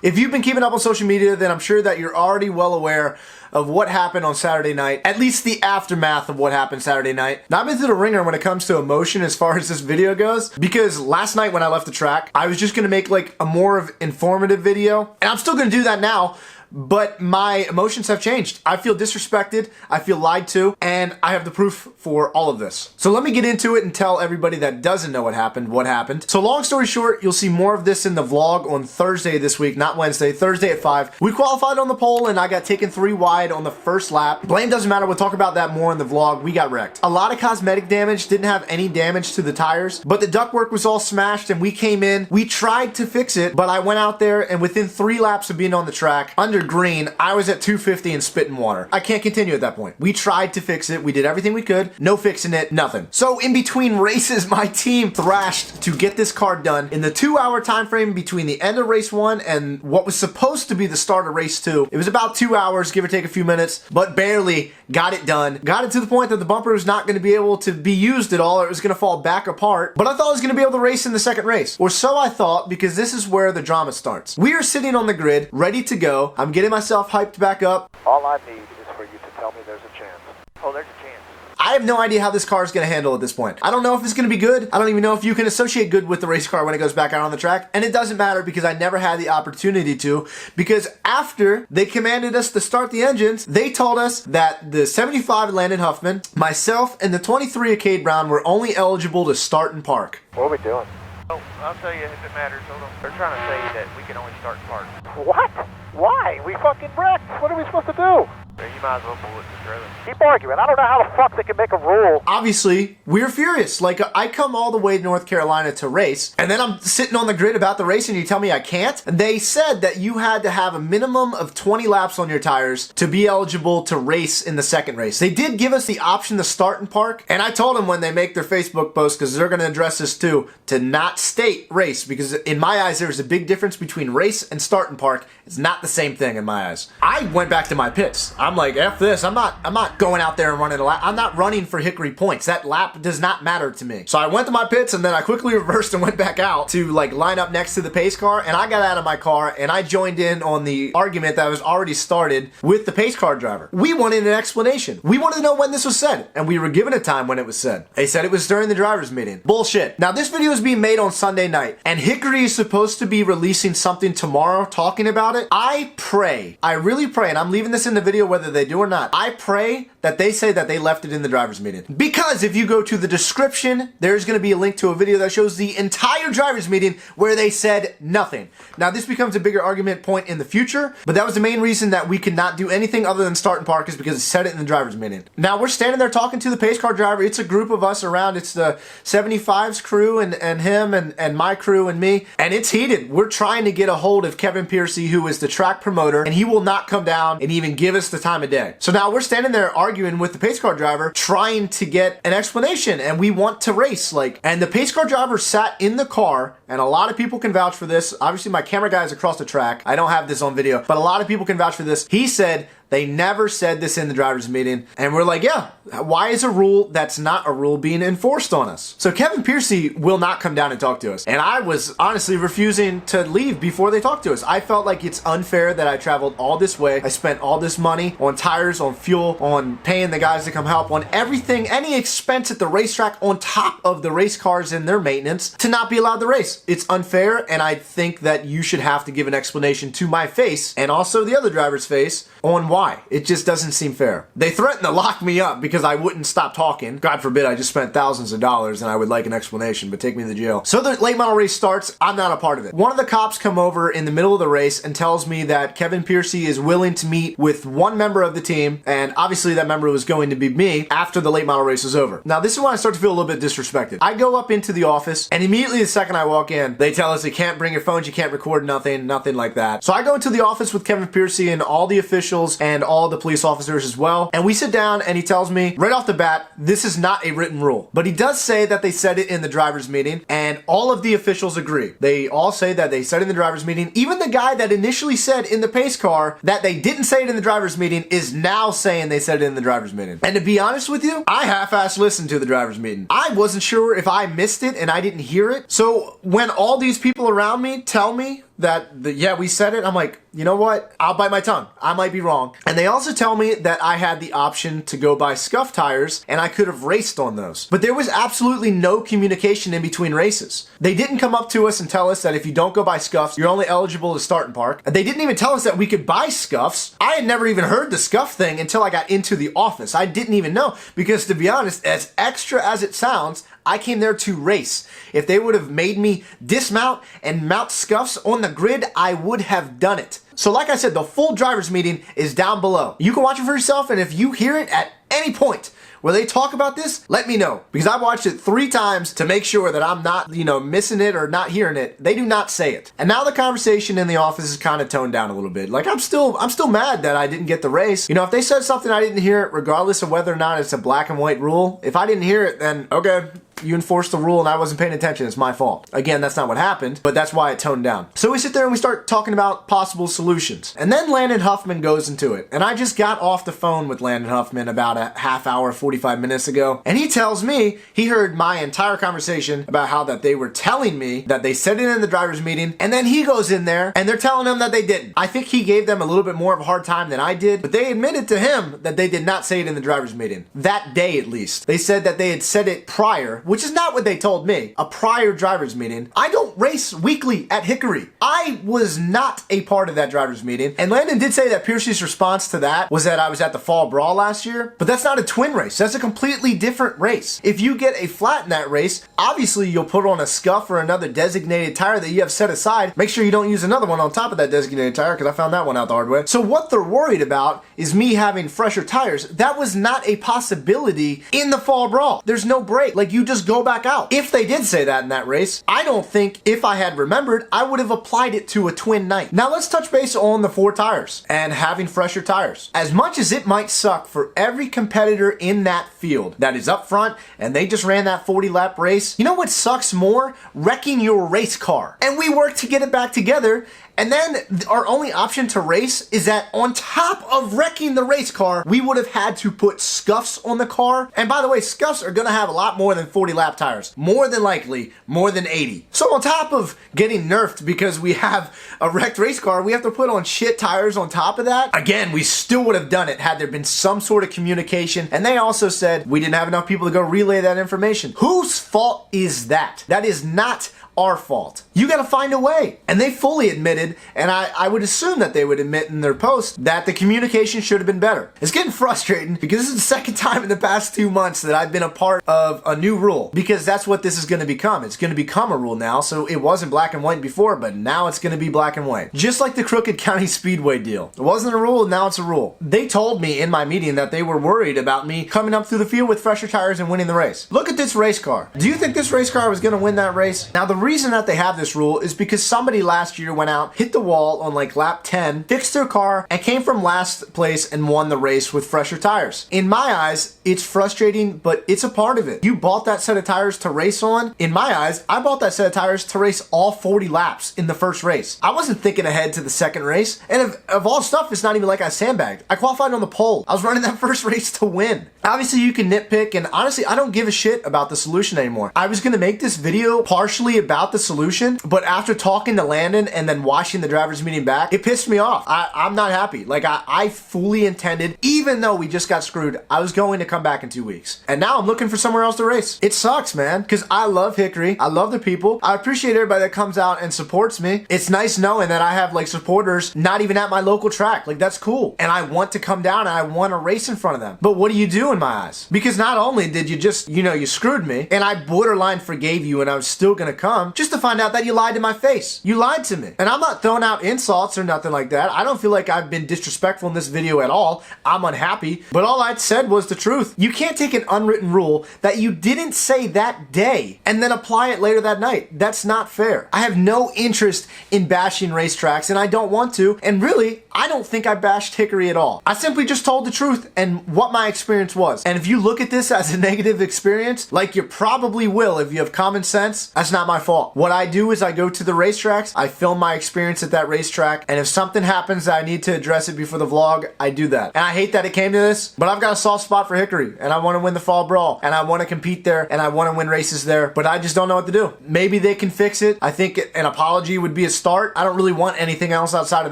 If you've been keeping up on social media, then I'm sure that you're already well aware of what happened on Saturday night, at least the aftermath of what happened Saturday night. Now, I've been through the ringer when it comes to emotion as far as this video goes, because last night when I left the track, I was just gonna make like a more of informative video, and I'm still gonna do that now, but my emotions have changed. I feel disrespected, I feel lied to, and I have the proof for all of this. So let me get into it and tell everybody that doesn't know what happened. So long story short, you'll see more of this in the vlog on Thursday this week, not Wednesday, Thursday at 5. We qualified on the pole and I got taken 3 wide on the first lap. Blame doesn't matter, we'll talk about that more in the vlog. We got wrecked. A lot of cosmetic damage, didn't have any damage to the tires, but the ductwork was all smashed and we came in. We tried to fix it, but I went out there and within 3 laps of being on the track, under green, I was at 250 and spitting water. I can't continue at that point. We tried to fix it. We did everything we could. No fixing it, nothing. So in between races, my team thrashed to get this car done in the 2-hour time frame between the end of race 1 and what was supposed to be the start of race 2. It was about 2 hours, give or take a few minutes, but barely got it done. Got it to the point that the bumper was not going to be able to be used at all, or it was going to fall back apart. But I thought I was going to be able to race in the second race. Or so I thought, because this is where the drama starts. We are sitting on the grid, ready to go. I'm getting myself hyped back up. All I need is for you to tell me there's a chance. Oh, there's a chance. I have no idea how this car is going to handle at this point. I don't know if it's going to be good. I don't even know if you can associate good with the race car when it goes back out on the track. And it doesn't matter because I never had the opportunity to, because after they commanded us to start the engines, they told us that the 75 Landon Huffman, myself, and the 23 Cade Brown were only eligible to start and park. What are we doing? Oh, I'll tell you if it matters. Hold on. They're trying to say that we can only start and park. What? Why? We fucking wrecked. What are we supposed to do? You might as well pull it to trailer. Keep arguing. I don't know how the fuck they can make a rule. Obviously, we're furious. Like, I come all the way to North Carolina to race, and then I'm sitting on the grid about the race, and you tell me I can't? And they said that you had to have a minimum of 20 laps on your tires to be eligible to race in the second race. They did give us the option to start and park, and I told them when they make their Facebook post, because they're going to address this too, to not state race, because in my eyes, there's a big difference between race and start and park. It's not the same thing in my eyes. I went back to my pits. I'm like, F this. I'm not going out there and running a lap. I'm not running for Hickory points. That lap does not matter to me. So I went to my pits and then I quickly reversed and went back out to like line up next to the pace car, and I got out of my car and I joined in on the argument that was already started with the pace car driver. We wanted an explanation. We wanted to know when this was said, and we were given a time when it was said. They said it was during the driver's meeting. Bullshit. Now this video is being made on Sunday night, and Hickory is supposed to be releasing something tomorrow talking about it. I pray, I really pray, and I'm leaving this in the video whether they do or not, I pray that they say that they left it in the driver's meeting. Because if you go to the description, there's going to be a link to a video that shows the entire driver's meeting where they said nothing. Now this becomes a bigger argument point in the future, but that was the main reason that we could not do anything other than start and park, is because it said it in the driver's meeting. Now we're standing there talking to the pace car driver. It's a group of us around. It's the 75's crew and him and my crew and me, and it's heated. We're trying to get a hold of Kevin Piercy, who is the track promoter, and he will not come down and even give us the time of day. So now we're standing there arguing with the pace car driver, trying to get an explanation, and we want to race. And the pace car driver sat in the car, and a lot of people can vouch for this. Obviously my camera guy is across the track. I don't have this on video, but a lot of people can vouch for this. He said they never said this in the driver's meeting. And we're like, yeah, why is a rule that's not a rule being enforced on us? So Kevin Piercy will not come down and talk to us. And I was honestly refusing to leave before they talked to us. I felt like it's unfair that I traveled all this way. I spent all this money on tires, on fuel, on paying the guys to come help, on everything, any expense at the racetrack on top of the race cars and their maintenance, to not be allowed to race. It's unfair, and I think that you should have to give an explanation to my face and also the other driver's face on why. It just doesn't seem fair. They threatened to lock me up because I wouldn't stop talking. God forbid, I just spent thousands of dollars and I would like an explanation, but take me to jail. So the late model race starts. I'm not a part of it. One of the cops come over in the middle of the race and tells me that Kevin Piercy is willing to meet with one member of the team, and obviously that member was going to be me after the late model race is over. Now this is when I start to feel a little bit disrespected. I go up into the office, and immediately the second I walk in, they tell us you can't bring your phones, you can't record nothing like that. So I go into the office with Kevin Piercy and all the officials and all the police officers as well, and we sit down and he tells me right off the bat, this is not a written rule. But he does say that they said it in the driver's meeting, and all of the officials agree. They all say that they said it in the driver's meeting. Even the guy that initially said in the pace car that they didn't say it in the driver's meeting is now saying they said it in the driver's meeting. And to be honest with you, I half-assed listened to the driver's meeting. I wasn't sure if I missed it and I didn't hear it. So when all these people around me tell me that, yeah, we said it. I'm like, you know what? I'll bite my tongue. I might be wrong. And they also tell me that I had the option to go buy scuff tires and I could have raced on those. But there was absolutely no communication in between races. They didn't come up to us and tell us that if you don't go buy scuffs, you're only eligible to start and park. They didn't even tell us that we could buy scuffs. I had never even heard the scuff thing until I got into the office. I didn't even know because, to be honest, as extra as it sounds, I came there to race. If they would have made me dismount and mount scuffs on the grid, I would have done it. So like I said, the full driver's meeting is down below. You can watch it for yourself, and if you hear it at any point where they talk about this, let me know. Because I watched it 3 times to make sure that I'm not, missing it or not hearing it. They do not say it. And now the conversation in the office is kind of toned down a little bit. Like, I'm still mad that I didn't get the race. If they said something I didn't hear it, regardless of whether or not it's a black and white rule, if I didn't hear it, then okay, you enforced the rule and I wasn't paying attention. It's my fault. Again, that's not what happened, but that's why it toned down. So we sit there and we start talking about possible solutions. And then Landon Huffman goes into it. And I just got off the phone with Landon Huffman about a half hour, 45 minutes ago. And he tells me he heard my entire conversation about how that they were telling me that they said it in the driver's meeting. And then he goes in there and they're telling him that they didn't. I think he gave them a little bit more of a hard time than I did, but they admitted to him that they did not say it in the driver's meeting. That day, at least. They said that they had said it prior, which is not what they told me, a prior driver's meeting. I don't race weekly at Hickory. I was not a part of that driver's meeting. And Landon did say that Piercy's response to that was that I was at the Fall Brawl last year, but that's not a twin race. That's a completely different race. If you get a flat in that race, obviously you'll put on a scuff or another designated tire that you have set aside. Make sure you don't use another one on top of that designated tire, because I found that one out the hard way. So what they're worried about is me having fresher tires. That was not a possibility in the Fall Brawl. There's no break. Like, you just go back out. If they did say that in that race, I don't think, if I had remembered, I would have applied it to a twin night. Now let's touch base on the 4 tires and having fresher tires. As much as it might suck for every competitor in that field that is up front and they just ran that 40-lap race, you know what sucks more? Wrecking your race car. And we worked to get it back together. And then our only option to race is that on top of wrecking the race car, we would have had to put scuffs on the car. And by the way, scuffs are gonna have a lot more than 40 lap tires. More than likely, more than 80. So on top of getting nerfed because we have a wrecked race car, we have to put on shit tires on top of that. Again, we still would have done it had there been some sort of communication. And they also said we didn't have enough people to go relay that information. Whose fault is that? That is not our fault. You gotta find a way. And they fully admitted, and I would assume that they would admit in their post, that the communication should have been better. It's getting frustrating because this is the second time in the past 2 months that I've been a part of a new rule, because that's what this is gonna become. It's gonna become a rule now. So it wasn't black and white before, but now it's gonna be black and white. Just like the Crooked County Speedway deal. It wasn't a rule, now it's a rule. They told me in my meeting that they were worried about me coming up through the field with fresher tires and winning the race. Look at this race car. Do you think this race car was gonna win that race? Now, the reason that they have this rule is because somebody last year went out, hit the wall on like lap 10, fixed their car, and came from last place and won the race with fresher tires. In my eyes, it's frustrating, but it's a part of it. You bought that set of tires to race on. In my eyes, I bought that set of tires to race all 40 laps in the first race. I wasn't thinking ahead to the second race, and of all stuff, it's not even like I sandbagged. I qualified on the pole. I was running that first race to win. Obviously, you can nitpick, and honestly, I don't give a shit about the solution anymore. I was gonna make this video partially about the solution, but after talking to Landon and then watching the driver's meeting back, it pissed me off. I'm not happy. Like, I fully intended, even though we just got screwed, I was going to come back in 2 weeks. And now I'm looking for somewhere else to race. It sucks, man, because I love Hickory. I love the people. I appreciate everybody that comes out and supports me. It's nice knowing that I have like supporters not even at my local track. Like, that's cool. And I want to come down and I want to race in front of them. But what do you do in my eyes? Because not only did you just, you screwed me, and I borderline forgave you and I was still gonna come, just to find out that you lied to my face. You lied to me. And I'm not throwing out insults or nothing like that. I don't feel like I've been disrespectful in this video at all. I'm unhappy, but all I said was the truth. You can't take an unwritten rule that you didn't say that day and then apply it later that night. That's not fair. I have no interest in bashing racetracks, and I don't want to, and really, I don't think I bashed Hickory at all. I simply just told the truth and what my experience was. And if you look at this as a negative experience, like you probably will if you have common sense, that's not my fault. fault. What I do is I go to the racetracks, I film my experience at that racetrack, and if something happens that I need to address it before the vlog, I do that. And I hate that it came to this, but I've got a soft spot for Hickory, and I want to win the fall brawl, and I want to compete there, and I want to win races there, but I just don't know what to do. Maybe they can fix it. I think an apology would be a start. I don't really want anything else outside of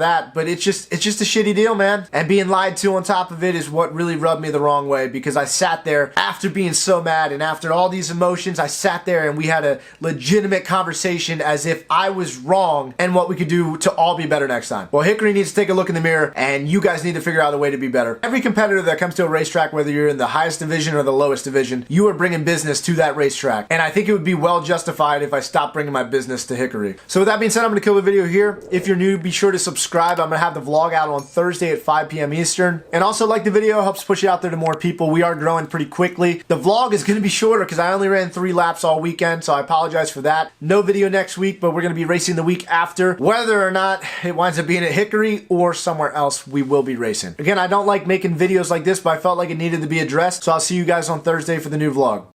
that, but it's just a shitty deal, man. And being lied to on top of it is what really rubbed me the wrong way, because I sat there after being so mad and after all these emotions, I sat there and we had a legitimate conversation as if I was wrong and what we could do to all be better next time. Well, Hickory needs to take a look in the mirror, and you guys need to figure out a way to be better. Every competitor that comes to a racetrack, whether you're in the highest division or the lowest division, you are bringing business to that racetrack, and I think it would be well justified if I stopped bringing my business to Hickory. So with that being said, I'm going to kill the video here. If you're new, be sure to subscribe. I'm going to have the vlog out on Thursday at 5 p.m. Eastern. And also, like the video, helps push it out there to more people. We are growing pretty quickly. The vlog is going to be shorter because I only ran 3 laps all weekend, so I apologize for that. No video next week, but we're going to be racing the week after. Whether or not it winds up being at Hickory or somewhere else, we will be racing. Again, I don't like making videos like this, but I felt like it needed to be addressed, so I'll see you guys on Thursday for the new vlog.